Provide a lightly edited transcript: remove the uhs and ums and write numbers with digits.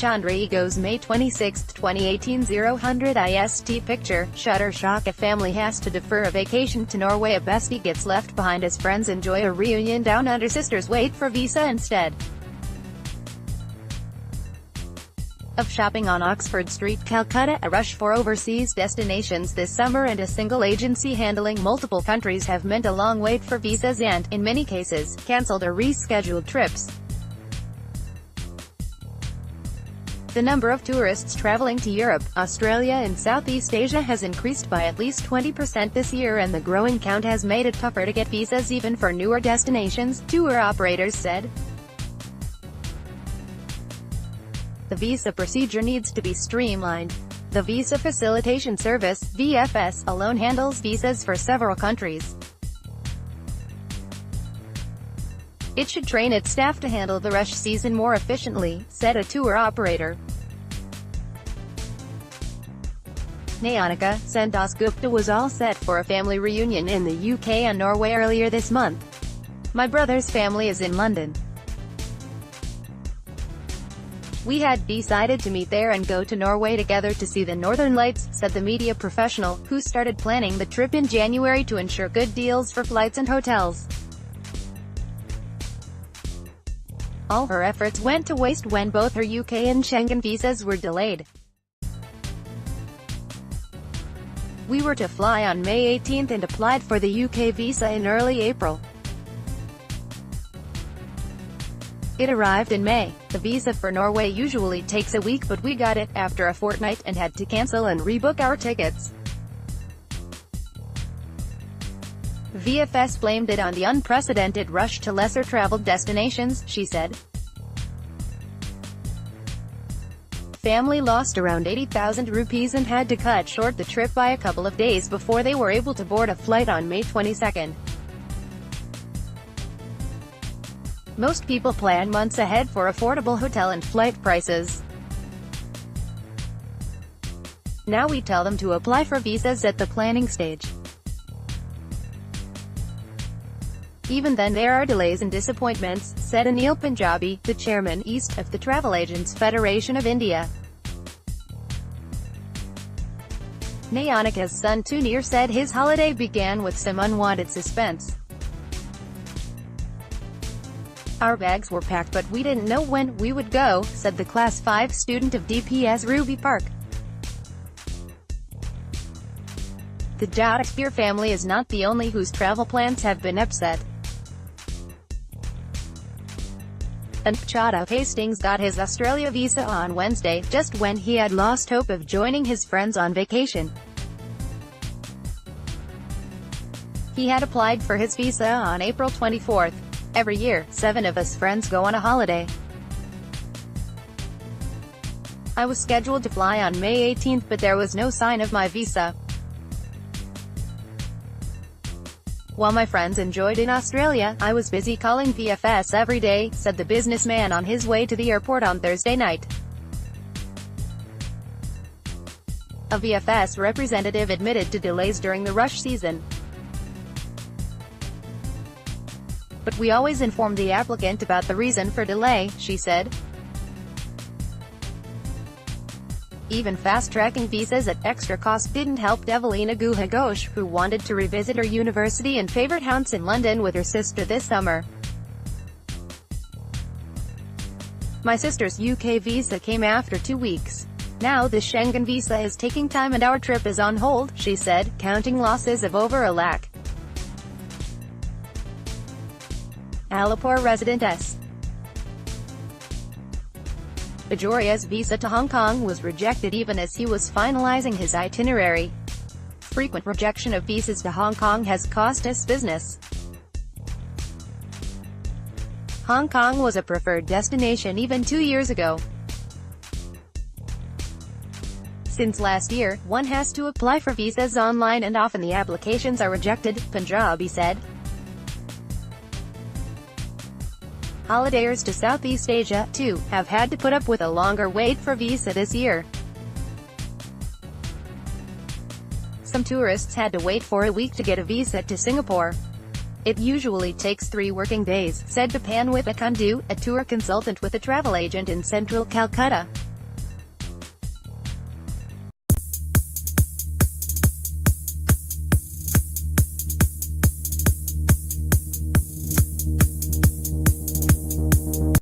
Chandreyee Ghose May 26, 2018. 0 IST Picture, Shutterstock. A family has to defer a vacation to Norway. A bestie gets left behind as friends enjoy a reunion down under. Sisters wait for visa instead of shopping on Oxford Street Calcutta. A rush for overseas destinations this summer, and a single agency handling multiple countries have meant a long wait for visas and, in many cases, cancelled or rescheduled trips. The number of tourists traveling to Europe, Australia and Southeast Asia has increased by at least 20% this year, and the growing count has made it tougher to get visas even for newer destinations, tour operators said. The visa procedure needs to be streamlined. The Visa Facilitation Service, VFS, alone handles visas for several countries. It should train its staff to handle the rush season more efficiently, said a tour operator. Nayanika Gupta was all set for a family reunion in the UK and Norway earlier this month. "My brother's family is in London. We had decided to meet there and go to Norway together to see the Northern Lights," said the media professional, who started planning the trip in January to ensure good deals for flights and hotels. All her efforts went to waste when both her UK and Schengen visas were delayed. "We were to fly on May 18 and applied for the UK visa in early April. It arrived in May. The visa for Norway usually takes a week, but we got it after a fortnight and had to cancel and rebook our tickets." VFS blamed it on the unprecedented rush to lesser-traveled destinations, she said. Family lost around 80,000 rupees and had to cut short the trip by a couple of days before they were able to board a flight on May 22. "Most people plan months ahead for affordable hotel and flight prices. Now we tell them to apply for visas at the planning stage. Even then there are delays and disappointments," said Anil Punjabi, the chairman, East, of the Travel Agents Federation of India. Nayanika's son Tunir said his holiday began with some unwanted suspense. "Our bags were packed but we didn't know when we would go," said the Class 5 student of DPS Ruby Park. The Jadavpur family is not the only whose travel plans have been upset. Chada Hastings got his Australia visa on Wednesday, just when he had lost hope of joining his friends on vacation. He had applied for his visa on April 24. "Every year, 7 of us friends go on a holiday. I was scheduled to fly on May 18, but there was no sign of my visa. While my friends enjoyed in Australia, I was busy calling VFS every day," said the businessman on his way to the airport on Thursday night. A VFS representative admitted to delays during the rush season. "But we always inform the applicant about the reason for delay," she said. Even fast-tracking visas at extra cost didn't help Devalina Ghosh, who wanted to revisit her university and favorite house in London with her sister this summer. "My sister's UK visa came after 2 weeks. Now the Schengen visa is taking time and our trip is on hold," she said, counting losses of over £1 lakh. Alipur resident S. Bajoria's visa to Hong Kong was rejected even as he was finalizing his itinerary. "Frequent rejection of visas to Hong Kong has cost us business. Hong Kong was a preferred destination even 2 years ago. Since last year, one has to apply for visas online and often the applications are rejected," Punjabi said. Holidayers to Southeast Asia, too, have had to put up with a longer wait for visa this year. Some tourists had to wait for a week to get a visa to Singapore. "It usually takes 3 working days," said Bipanwith Akundu, a tour consultant with a travel agent in central Calcutta.